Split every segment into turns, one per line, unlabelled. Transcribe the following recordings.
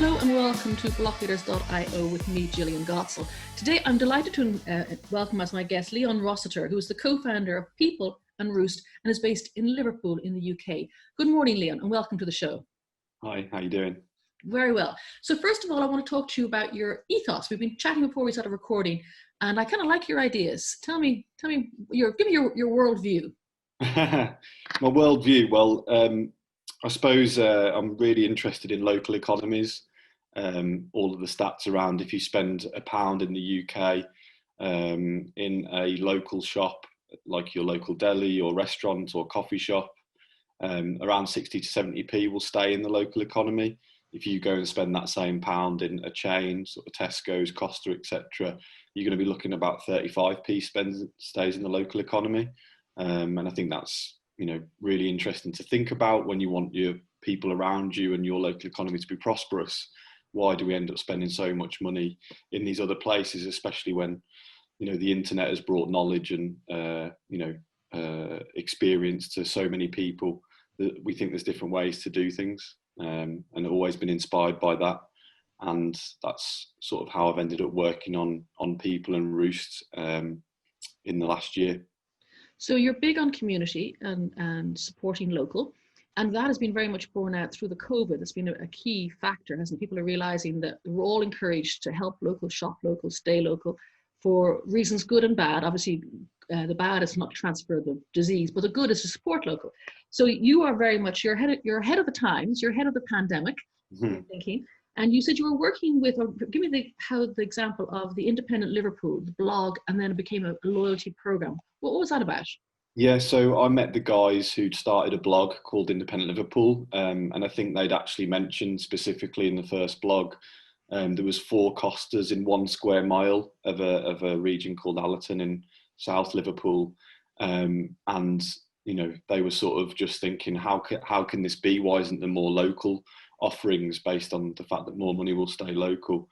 Hello and welcome to Blockleaders.io with me, Gillian Gotzel. Today I'm delighted to welcome as my guest Leon Rossiter, who is the co-founder of Peepl and Roost and is based in Liverpool in the UK. Good morning, Leon, and welcome to the show.
Hi, how you doing?
Very well. So first of all, I want to talk to you about your ethos. We've been chatting before we started recording, and I kind of like your ideas. Give me your worldview.
My worldview, well, I suppose I'm really interested in local economies. All of the stats around if you spend £1 in the UK in a local shop, like your local deli or restaurant or coffee shop, around 60 to 70p will stay in the local economy. If you go and spend that same £1 in a chain, sort of Tesco's, Costa, etc., you're going to be looking at about 35p stays in the local economy. And I think that's, really interesting to think about when you want your people around you and your local economy to be prosperous. Why do we end up spending so much money in these other places, especially when, the internet has brought knowledge and, experience to so many people that we think there's different ways to do things. And I've always been inspired by that. And that's sort of how I've ended up working on Peepl and Roost in the last year.
So you're big on community and supporting local, and that has been very much borne out through the COVID. It's been a key factor, hasn't it? People are realizing that we're all encouraged to help local, shop local, stay local for reasons good and bad. Obviously, the bad is not transfer the disease, but the good is to support local. So you are very much, you're ahead of the times, you're ahead of the pandemic, thinking. And you said you were working with, give me the example of the Independent Liverpool, the blog, and then it became a loyalty program. What was that about?
Yeah, so I met the guys who'd started a blog called Independent Liverpool, and I think they'd actually mentioned specifically in the first blog, there was 4 Costas in 1 square mile of a region called Allerton in South Liverpool, and they were sort of just thinking, how can this be? Why isn't there more local offerings based on the fact that more money will stay local?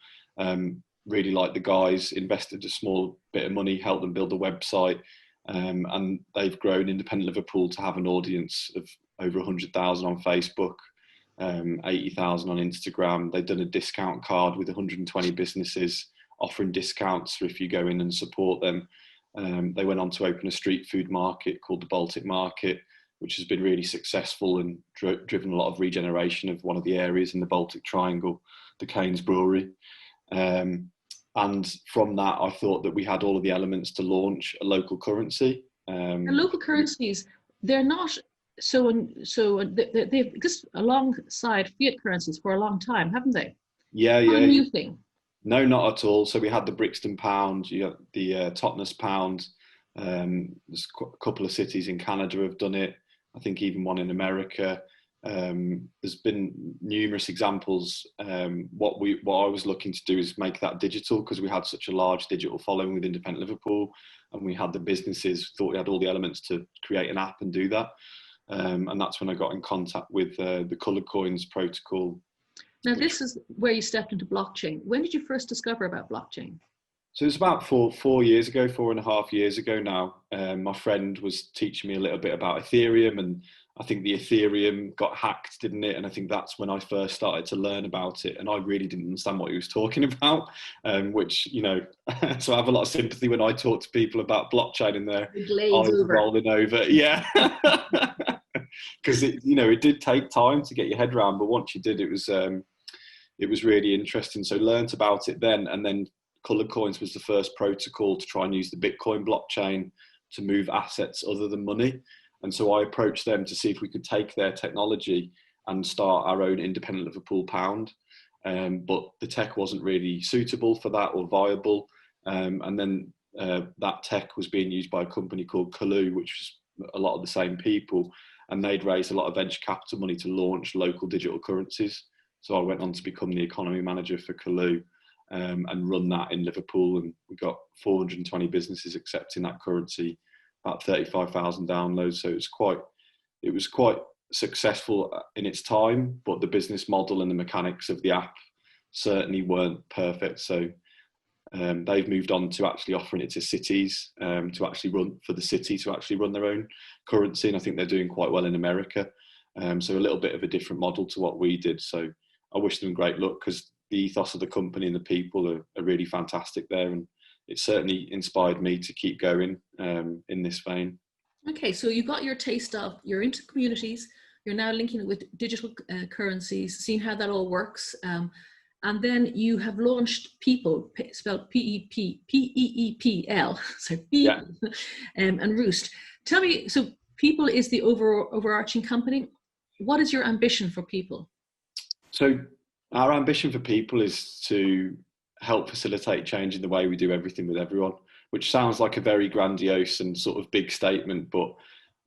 Really like the guys, invested a small bit of money, helped them build a website, and they've grown Independent Liverpool to have an audience of over 100,000 on Facebook, 80,000 on Instagram. They've done a discount card with 120 businesses offering discounts for if you go in and support them. They went on to open a street food market called the Baltic Market, which has been really successful and driven a lot of regeneration of one of the areas in the Baltic Triangle, the Keynes Brewery. And from that, I thought that we had all of the elements to launch a local currency.
And local currencies, they're not they've existed alongside fiat currencies for a long time, haven't they?
Yeah.
Not a new thing.
No, not at all. So we had the Brixton pound, you got the Totnes pound. There's a couple of cities in Canada have done it. I think even one in America. There's been numerous examples. What I was looking to do is make that digital, because we had such a large digital following with Independent Liverpool, and we had the businesses, thought we had all the elements to create an app and do that. And that's when I got in contact with the Coloured Coins protocol.
Now, this is where you stepped into blockchain. When did you first discover about blockchain?
So it was about 4.5 years ago now. My friend was teaching me a little bit about Ethereum, and I think the Ethereum got hacked, didn't it? And I think that's when I first started to learn about it. And I really didn't understand what he was talking about, which, so I have a lot of sympathy when I talk to people about blockchain and their eyes rolling over. Yeah. Because, it did take time to get your head around. But once you did, it was really interesting. So learnt about it then. And then Coloured Coins was the first protocol to try and use the Bitcoin blockchain to move assets other than money. And so I approached them to see if we could take their technology and start our own Independent Liverpool pound. But the tech wasn't really suitable for that or viable. And then that tech was being used by a company called Kalu, which was a lot of the same people. And they'd raised a lot of venture capital money to launch local digital currencies. So I went on to become the economy manager for Kalu. And run that in Liverpool, and we got 420 businesses accepting that currency, about 35,000 downloads. So it was quite successful in its time, but the business model and the mechanics of the app certainly weren't perfect. So they've moved on to actually offering it to cities to actually run their own currency, and I think they're doing quite well in America. So a little bit of a different model to what we did. So I wish them great luck, because the ethos of the company and the people are really fantastic there, and it certainly inspired me to keep going in this vein.
Okay, so you got your taste of, you're into communities, you're now linking it with digital currencies, seeing how that all works. And then you have launched Peepl, spelled Peepl, so
Yeah.
Peepl, and Roost. Tell me, so Peepl is the overarching company. What is your ambition for Peepl?
So our ambition for Peepl is to help facilitate change in the way we do everything with everyone, which sounds like a very grandiose and sort of big statement, but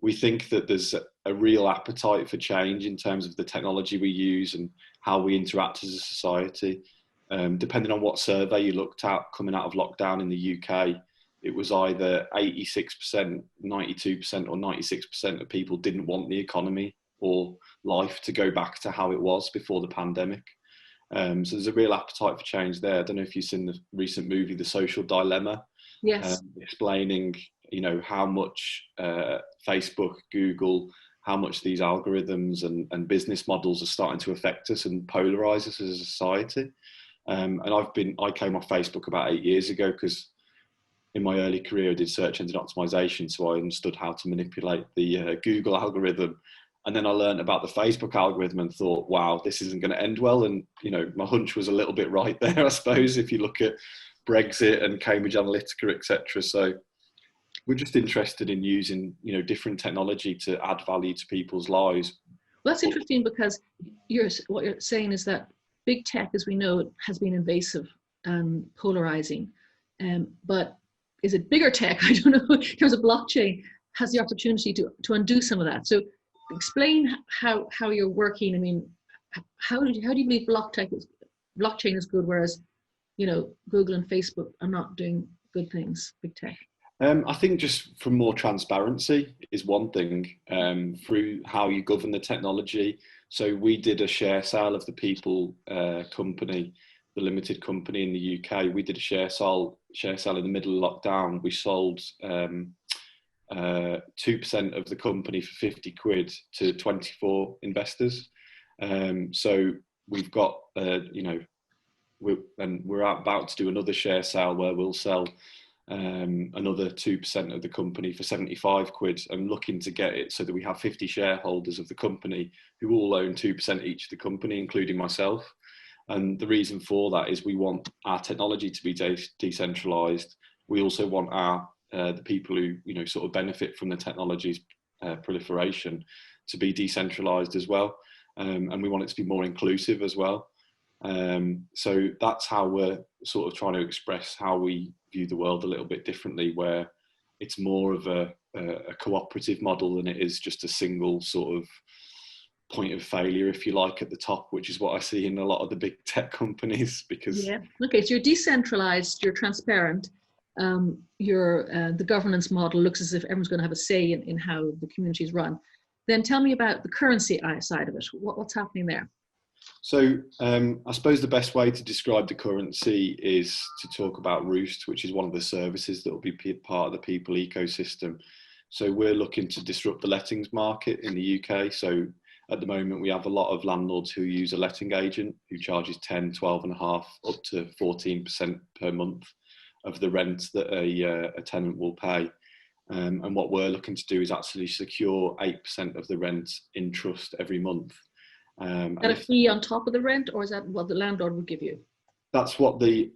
we think that there's a real appetite for change in terms of the technology we use and how we interact as a society. Depending on what survey you looked at coming out of lockdown in the UK, it was either 86%, 92% or 96% of people didn't want the economy or life to go back to how it was before the pandemic. So there's a real appetite for change there. I don't know if you've seen the recent movie, The Social Dilemma.
Yes.
Explaining, how much Facebook, Google, how much these algorithms and business models are starting to affect us and polarize us as a society. And I came off Facebook about 8 years ago, because in my early career I did search engine optimization, so I understood how to manipulate the Google algorithm. And then I learned about the Facebook algorithm and thought, wow, this isn't going to end well. And, my hunch was a little bit right there, I suppose, if you look at Brexit and Cambridge Analytica, etc. So we're just interested in using, different technology to add value to people's lives.
Well, that's interesting, because what you're saying is that big tech, as we know it, has been invasive and polarizing. But is it bigger tech? I don't know. In terms of blockchain, has the opportunity to undo some of that. So explain how you're working. I mean, how do you believe blockchain is good, whereas Google and Facebook are not doing good things, big tech?
I think just from more transparency is one thing, through how you govern the technology. So we did a share sale of the Peepl company, the limited company in the UK. We did a share sale in the middle of lockdown. We sold 2% of the company for 50 quid to 24 investors. So we've got, we're about to do another share sale where we'll sell another 2% of the company for 75 quid. I'm looking to get it so that we have 50 shareholders of the company who all own 2% each of the company, including myself. And the reason for that is we want our technology to be decentralized. We also want the people who sort of benefit from the technology's proliferation to be decentralized as well, and we want it to be more inclusive as well. So that's how we're sort of trying to express how we view the world a little bit differently, where it's more of a cooperative model than it is just a single sort of point of failure, if you like, at the top, which is what I see in a lot of the big tech companies. Because
okay, so you're decentralized, you're transparent, the governance model looks as if everyone's going to have a say in how the community is run. Then tell me about the currency side of it. What's happening there?
So I suppose the best way to describe the currency is to talk about Roost, which is one of the services that will be part of the Peepl ecosystem. So we're looking to disrupt the lettings market in the UK. So at the moment, we have a lot of landlords who use a letting agent who charges 10, 12.5, up to 14% per month of the rent that a tenant will pay. And what we're looking to do is actually secure 8% of the rent in trust every month.
Is that a fee on top of the rent, or is that what the landlord would give you?
That's what the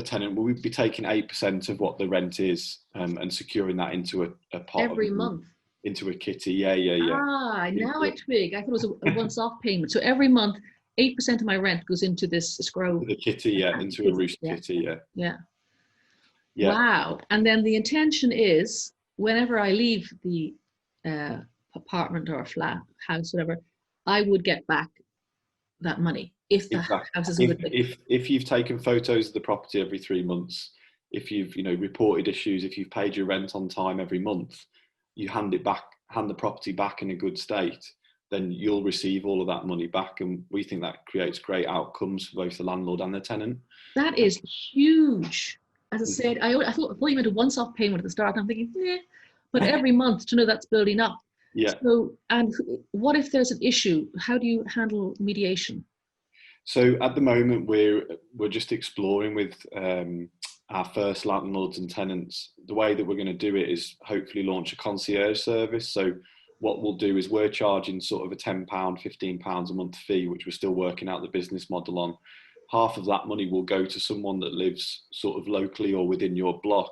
tenant will be taking 8% of what the rent is, and securing that into a pot
every month.
Into a kitty. Yeah.
Now I twig. I thought it was a once-off payment. So every month, 8% of my rent goes into this escrow.
The kitty, into a Roost kitty. Yeah.
Wow. And then the intention is, whenever I leave the apartment or flat, house, whatever, I would get back that money if the house is a good thing.
If you've taken photos of the property every 3 months, if you've reported issues, if you've paid your rent on time every month, you hand the property back in a good state, then you'll receive all of that money back. And we think that creates great outcomes for both the landlord and the tenant.
That is huge. As I said, I thought you meant a once-off payment at the start. I'm thinking, but every month to know that's building up.
Yeah.
So, and what if there's an issue? How do you handle mediation?
So at the moment, we're just exploring with our first landlords and tenants. The way that we're going to do it is hopefully launch a concierge service. So what we'll do is we're charging sort of a £10, £15 a month fee, which we're still working out the business model on. Half of that money will go to someone that lives sort of locally or within your block,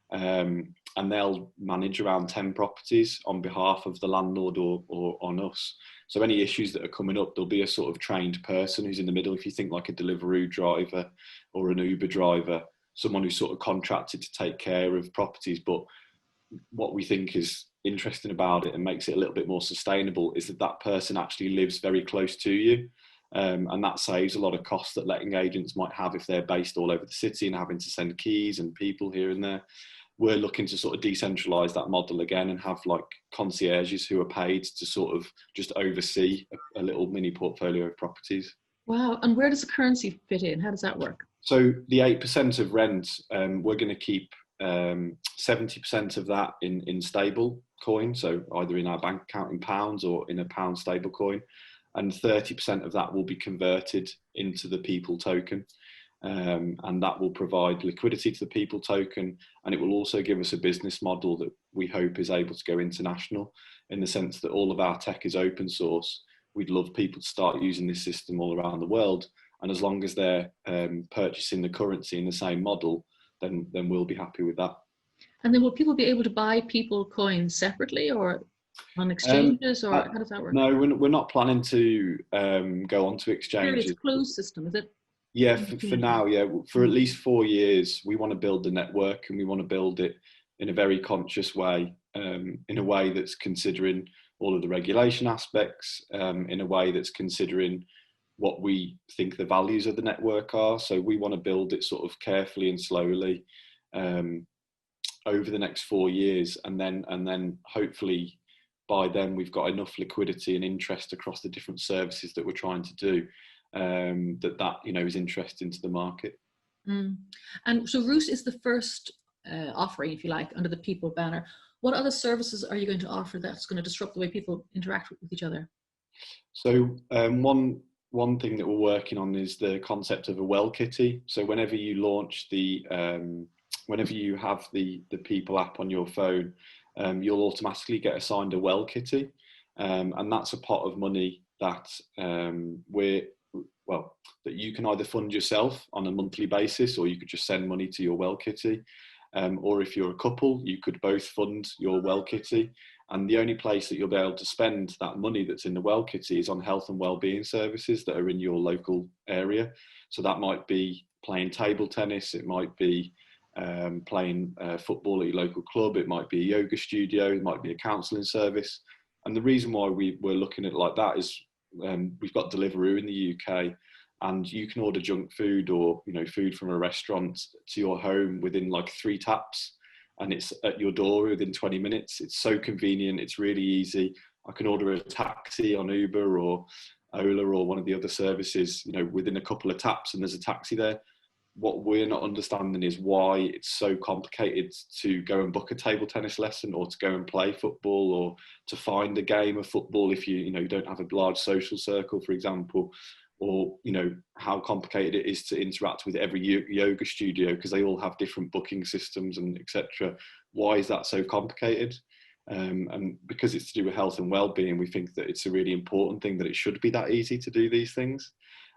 and they'll manage around 10 properties on behalf of the landlord or on us. So any issues that are coming up, there'll be a sort of trained person who's in the middle. If you think like a Deliveroo driver or an Uber driver, someone who's sort of contracted to take care of properties. But what we think is interesting about it and makes it a little bit more sustainable is that that person actually lives very close to you. And that saves a lot of costs that letting agents might have if they're based all over the city and having to send keys and people here and there. We're looking to sort of decentralize that model again and have like concierges who are paid to sort of just oversee a little mini portfolio of properties.
Wow. And where does the currency fit in? How does that work?
So the 8% of rent, we're going to keep 70% of that in stable coin. So either in our bank account in pounds or in a pound stable coin. And 30% of that will be converted into the Peepl token. And that will provide liquidity to the Peepl token, and it will also give us a business model that we hope is able to go international, in the sense that all of our tech is open source. We'd love people to start using this system all around the world, and as long as they're purchasing the currency in the same model, then we'll be happy with that.
And then will people be able to buy Peepl coins separately or on exchanges, or how does that work?
No, we're not planning to go onto exchanges.
It's a closed system, is it?
Yeah, for now, yeah. For at least 4 years, we want to build the network, and we want to build it in a very conscious way, in a way that's considering all of the regulation aspects, in a way that's considering what we think the values of the network are. So we want to build it sort of carefully and slowly over the next 4 years, and then hopefully by then we've got enough liquidity and interest across the different services that we're trying to do, that is interesting to the market.
And so Roost is the first offering, if you like, under the Peepl banner. What other services are you going to offer that's going to disrupt the way people interact with each other?
So one thing that we're working on is the concept of a well kitty. So whenever you launch whenever you have the Peepl app on your phone, you'll automatically get assigned a well kitty, and that's a pot of money that that you can either fund yourself on a monthly basis, or you could just send money to your well kitty, or if you're a couple, you could both fund your well kitty. And the only place that you'll be able to spend that money that's in the well kitty is on health and wellbeing services that are in your local area. So that might be playing table tennis, it might be playing football at your local club, it might be a yoga studio, it might be a counselling service. And the reason why we're looking at it like that is we've got Deliveroo in the UK, and you can order junk food or food from a restaurant to your home within like 3 taps, and it's at your door within 20 minutes. It's so convenient, it's really easy. I can order a taxi on Uber or Ola or one of the other services within a couple of taps, and there's a taxi there. What we're not understanding is why it's so complicated to go and book a table tennis lesson, or to go and play football, or to find a game of football if you don't have a large social circle, for example, or how complicated it is to interact with every yoga studio because they all have different booking systems and etc. Why is that so complicated? And because it's to do with health and well-being, we think that it's a really important thing, that it should be that easy to do these things.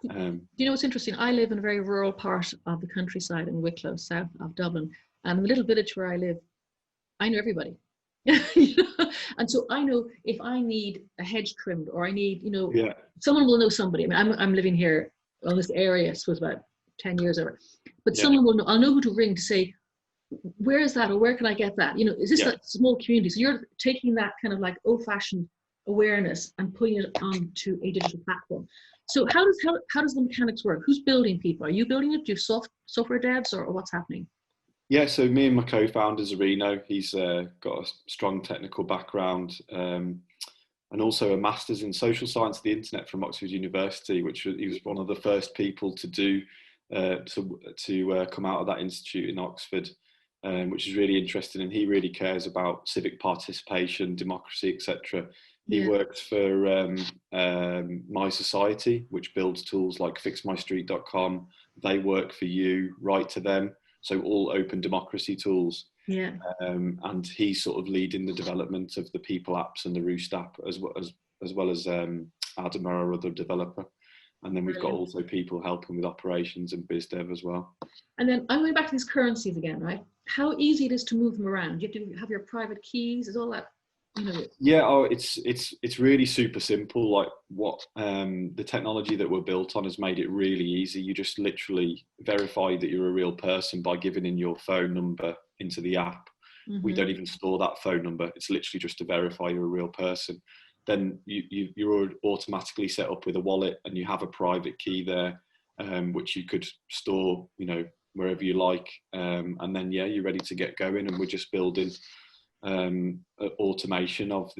You know what's interesting? I live in a very rural part of the countryside in Wicklow, south of Dublin, and the little village where I live, I know everybody. And so I know if I need a hedge trimmed, or I need, someone will know somebody. I mean, I'm living here on this area, I suppose about 10 years over, but someone will know. I'll know who to ring to say, where is that, or where can I get that? Is this a small community? So you're taking that kind of like old-fashioned awareness and putting it onto a digital platform. So how does the mechanics work? Who's building Peepl? Are you building it? Do you have software devs, or what's happening?
Yeah, so me and my co-founder Zarino, he's got a strong technical background, and also a master's in social science of the internet from Oxford University, which he was one of the first people to do to come out of that institute in Oxford, which is really interesting. And he really cares about civic participation, democracy, etc. He
Yeah.
works for My Society, which builds tools like fixmystreet.com. They work for you, write to them. So all open democracy tools.
Yeah.
And he's sort of leading the development of the Peepl apps and the Roost app, as well as Adam, our other developer. And then we've got
Brilliant.
also people helping with operations and biz dev as well.
And then I'm going back to these currencies again, right? How easy it is to move them around. You have to have your private keys. Is all that, you know?
Yeah, it's really super simple. Like what the technology that we're built on has made it really easy. You just literally verify that you're a real person by giving in your phone number into the app. We don't even store that phone number. It's literally just to verify you're a real person. Then you're automatically set up with a wallet, and you have a private key there, which you could store, you know, wherever you like. And then yeah, you're ready to get going. And we're just building automation of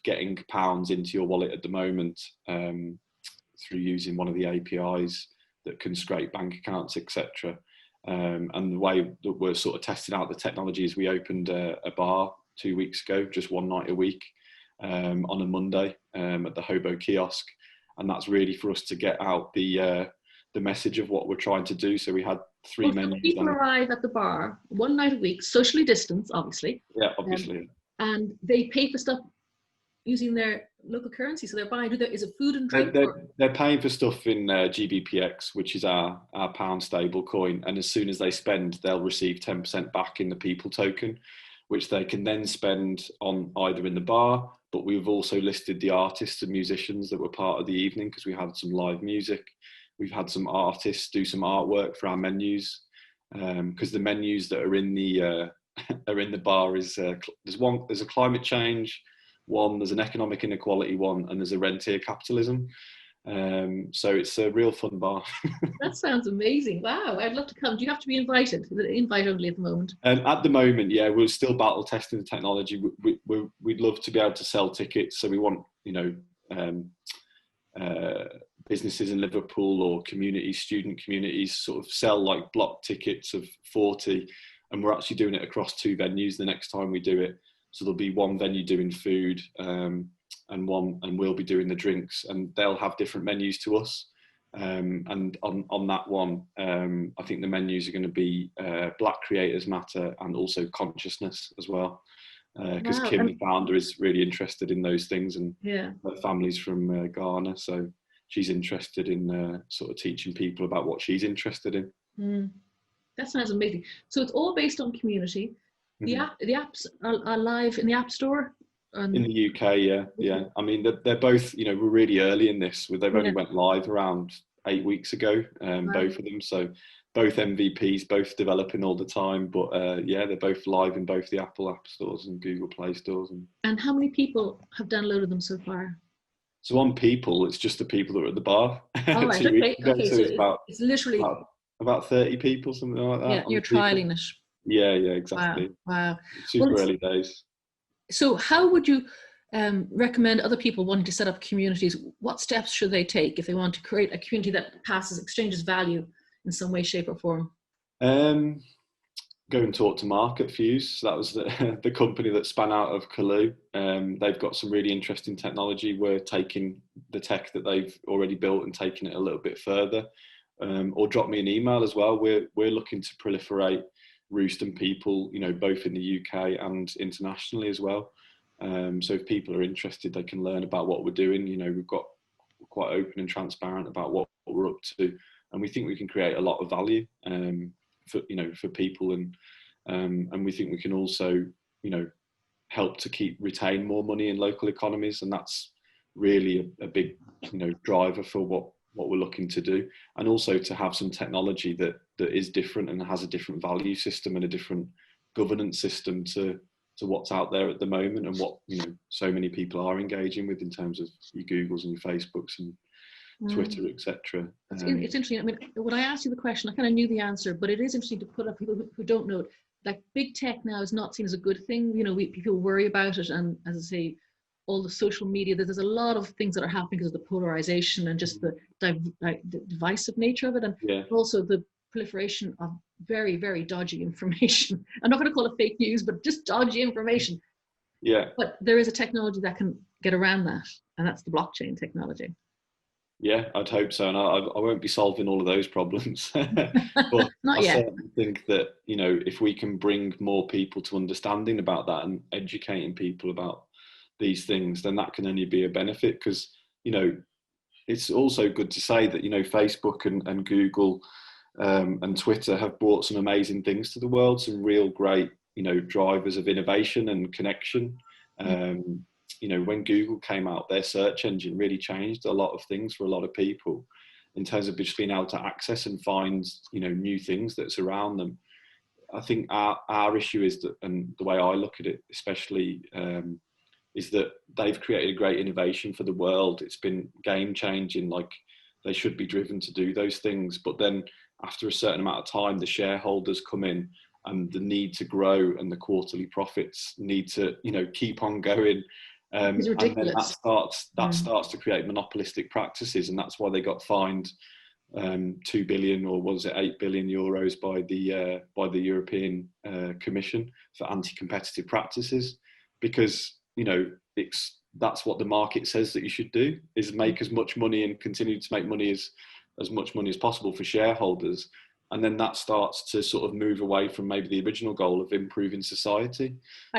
getting pounds into your wallet at the moment, through using one of the APIs that can scrape bank accounts, etc. And the way that we're sort of testing out the technology is we opened a bar 2 weeks ago, just one night a week, on a Monday, at the Hobo kiosk, and that's really for us to get out the message of what we're trying to do. So we had three menus.
People arrive at the bar one night a week, socially distanced, obviously.
Yeah, obviously.
And they pay for stuff using their local currency. So they're buying, is it food and drink?
They're paying for stuff in GBPX, which is our pound stable coin. And as soon as they spend, they'll receive 10% back in the Peepl token, which they can then spend on either in the bar, but we've also listed the artists and musicians that were part of the evening, because we had some live music. We've had some artists do some artwork for our menus, because the menus that are in the bar is there's a climate change one, there's an economic inequality one, and there's a rentier capitalism. So it's a real fun bar.
That sounds amazing. Wow, I'd love to come. Do you have to be invited? Is it invite only at the moment?
At the moment, yeah, we're still battle testing the technology. We'd love to be able to sell tickets. So we want, you know, businesses in Liverpool or communities, student communities, sort of sell like block tickets of 40. And we're actually doing it across 2 venues the next time we do it. So there'll be one venue doing food, and we'll be doing the drinks, and they'll have different menus to us. And on that one, I think the menus are going to be Black Creators Matter and also consciousness as well. Because
Wow.
Kim, the founder, is really interested in those things, and
yeah,
her family's from Ghana, so she's interested in sort of teaching people about what she's interested in.
That sounds amazing. So it's all based on community. The apps are live in the App Store.
In the UK, yeah. I mean, they're both, you know, we're really early in this. They've only went live around 8 weeks ago, both of them. So both MVPs, both developing all the time. But yeah, they're both live in both the Apple App Stores and Google Play Stores.
And how many people have downloaded them so far?
So on Peepl, it's just the people that are at the bar.
Oh, right,
2 weeks ago.
okay.
So
it's literally
about 30 people, something like that.
Yeah, you're trialing it.
Yeah, exactly.
Wow.
Super early days.
So how would you recommend other people wanting to set up communities? What steps should they take if they want to create a community that exchanges value in some way, shape or form?
Go and talk to Mark at Fuse. So that was the company that span out of Kaloo. They've got some really interesting technology. We're taking the tech that they've already built and taking it a little bit further. Or drop me an email as well. We're looking to proliferate Roost and Peepl, you know, both in the UK and internationally as well. So if people are interested, they can learn about what we're doing. You know, we're quite open and transparent about what we're up to, and we think we can create a lot of value for people, and we think we can also, you know, help to retain more money in local economies, and that's really a big, you know, driver for what we're looking to do, and also to have some technology that is different and has a different value system and a different governance system to what's out there at the moment, and what, you know, so many people are engaging with in terms of your Googles and your Facebooks and Twitter, etc.
It's interesting. I mean, when I asked you the question, I kind of knew the answer, but it is interesting to put up people who don't know it. Like big tech now is not seen as a good thing. You know, people worry about it, and as I say, all the social media, there's a lot of things that are happening because of the polarization and just the divisive nature of it, and also the proliferation of very, very dodgy information. I'm not going to call it fake news, but just dodgy information.
Yeah.
But there is a technology that can get around that, and that's the blockchain technology.
Yeah, I'd hope so. And I won't be solving all of those problems. But
Not
I
yet.
certainly think that, you know, if we can bring more people to understanding about that and educating people about these things, then that can only be a benefit. Because, you know, it's also good to say that, you know, Facebook and Google and Twitter have brought some amazing things to the world, some real great, you know, drivers of innovation and connection. You know, when Google came out, their search engine really changed a lot of things for a lot of people in terms of just being able to access and find, you know, new things that's around them. I think our issue is that, and the way I look at it, especially, is that they've created a great innovation for the world. It's been game changing. Like, they should be driven to do those things. But then after a certain amount of time, the shareholders come in, and the need to grow and the quarterly profits need to, you know, keep on going.
It's
And then
ridiculous.
that starts to create monopolistic practices, and that's why they got fined 2 billion, or was it 8 billion euros by the European Commission for anti-competitive practices, because, you know, that's what the market says that you should do, is make as much money and continue to make money as much money as possible for shareholders. And then that starts to sort of move away from maybe the original goal of improving society.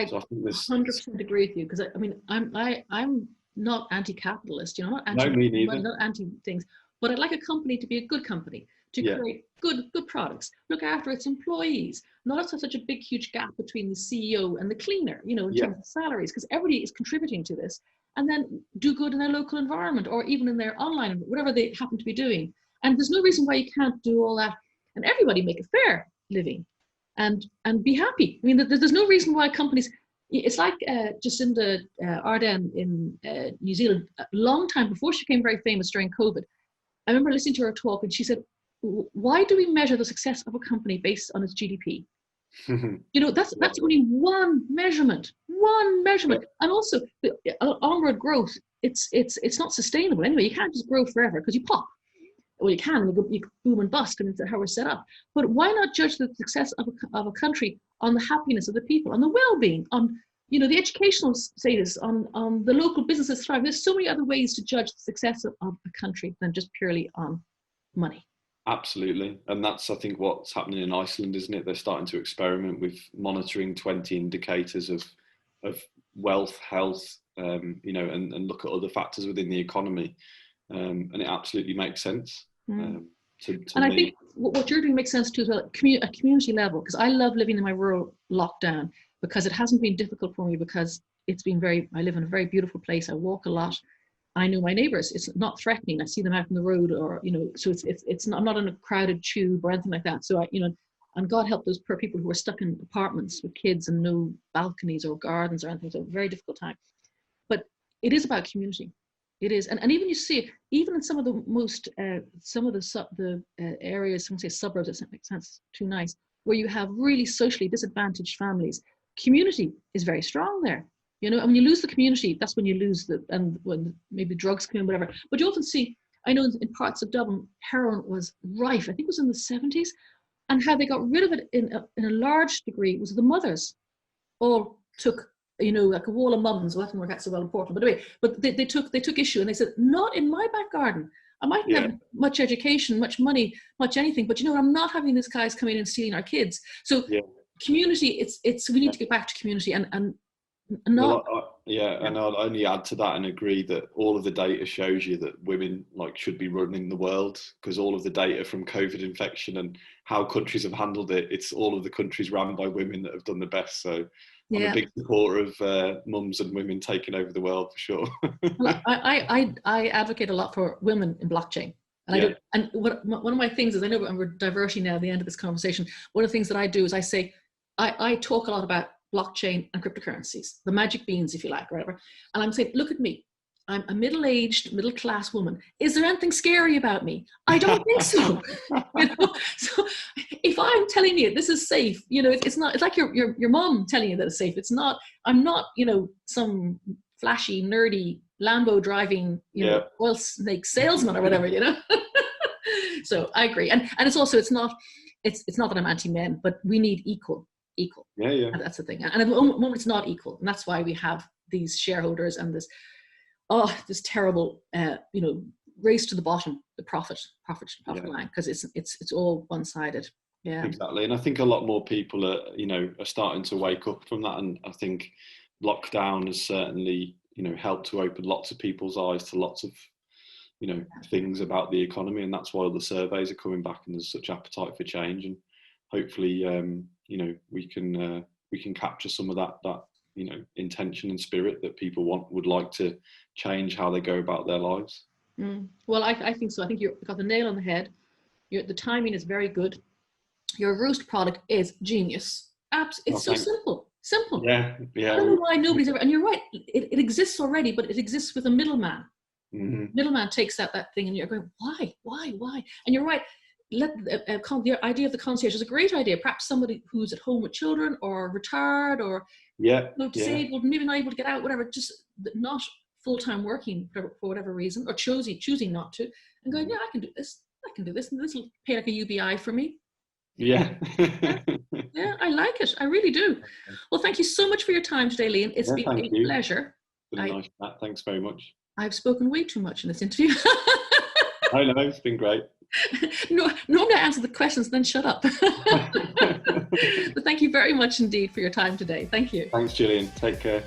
So I think
100% agree with you, because I mean, I'm not anti-capitalist, you know, not anti,
no, me neither.
not anti things, but I'd like a company to be a good company, to create good products, look after its employees, not have such a big, huge gap between the CEO and the cleaner, you know, in terms of salaries, because everybody is contributing to this, and then do good in their local environment, or even in their online, whatever they happen to be doing. And there's no reason why you can't do all that, and everybody make a fair living and be happy. I mean, there's no reason why companies, it's like Jacinda Ardern in New Zealand, a long time before she became very famous during COVID. I remember listening to her talk, and she said, why do we measure the success of a company based on its GDP? You know, that's only one measurement. And also the onward growth, it's not sustainable anyway. You can't just grow forever, because you pop. Well, you can, you boom and bust, and it's how we're set up. But why not judge the success of a country on the happiness of the people, on the well-being, on, you know, the educational status, on the local businesses thrive? There's so many other ways to judge the success of a country than just purely on money.
Absolutely. And that's, I think, what's happening in Iceland, isn't it? They're starting to experiment with monitoring 20 indicators of wealth, health, you know, and look at other factors within the economy. And it absolutely makes sense.
And
me.
I think what you're doing makes sense too as well, at community level, because I love living in my rural lockdown, because it hasn't been difficult for me, because it's been I live in a very beautiful place. I walk a lot. I know my neighbors. It's not threatening. I see them out on the road, or, you know, so it's not, I'm not in a crowded tube or anything like that. So you know, and God help those poor people who are stuck in apartments with kids and no balconies or gardens or anything. It's a very difficult time. But it is about community. It is, and even you see it, even in some of the most, some of the areas, some say suburbs, it doesn't make sense too nice, where you have really socially disadvantaged families. Community is very strong there, you know. And when you lose the community, that's when you lose and when maybe drugs come in, whatever. But you often see, I know in parts of Dublin, heroin was rife. I think it was in the 70s, and how they got rid of it in a large degree was the mothers all took, you know, like a wall of mums. Well, that didn't work out so well in Portland, but anyway, but they took issue, and they said, not in my back garden. I mightn't have much education, much money, much anything, but you know what, I'm not having these guys coming in and stealing our kids. So community, we need to get back to community and not.
Well, and I'll only add to that and agree that all of the data shows you that women should be running the world, because all of the data from COVID infection and how countries have handled it, it's all of the countries run by women that have done the best. So I'm a big supporter of mums and women taking over the world, for sure.
Well, I advocate a lot for women in blockchain. And one of my things is, I know we're diverting now at the end of this conversation. One of the things that I do is I say, I talk a lot about blockchain and cryptocurrencies, the magic beans, if you like, or whatever. And I'm saying, look at me. I'm a middle-aged, middle-class woman. Is there anything scary about me? I don't think so. You know? So if I'm telling you this is safe, you know, it's not. It's like your mom telling you that it's safe. It's not. I'm not, you know, some flashy, nerdy Lambo driving, you know, oil snake salesman or whatever, you know. So I agree, and it's also it's not that I'm anti-men, but we need equal. equal.
Yeah.
And that's the thing. And at the moment it's not equal. And that's why we have these shareholders and this terrible, race to the bottom, the profit line, because it's all one-sided. Yeah,
exactly. And I think a lot more people are starting to wake up from that. And I think lockdown has certainly, helped to open lots of people's eyes to lots of, things about the economy. And that's why all the surveys are coming back and there's such appetite for change. And hopefully, we can capture some of that intention and spirit that people would like to change how they go about their lives.
Well, I think so. I think you've got the nail on the head. The timing is very good. Your Roost product is genius. It's so simple.
Yeah.
I don't know why nobody's ever, and you're right, it exists already, but it exists with a middleman. Middleman takes that thing and you're going, why? And you're right, the idea of the concierge is a great idea. Perhaps somebody who's at home with children or retired or disabled, maybe not able to get out, whatever, just not full-time working for whatever reason, or choosing not to, and going, I can do this, and this will pay like a UBI for me.
Yeah.
Yeah, I like it. I really do. Well, thank you so much for your time today, Liam. It's been a pleasure.
It's been nice, Matt. Thanks very much.
I've spoken way too much in this interview.
I know, it's been great.
No, normally I answer the questions, then shut up. But thank you very much indeed for your time today. Thank you.
Thanks, Gillian. Take care.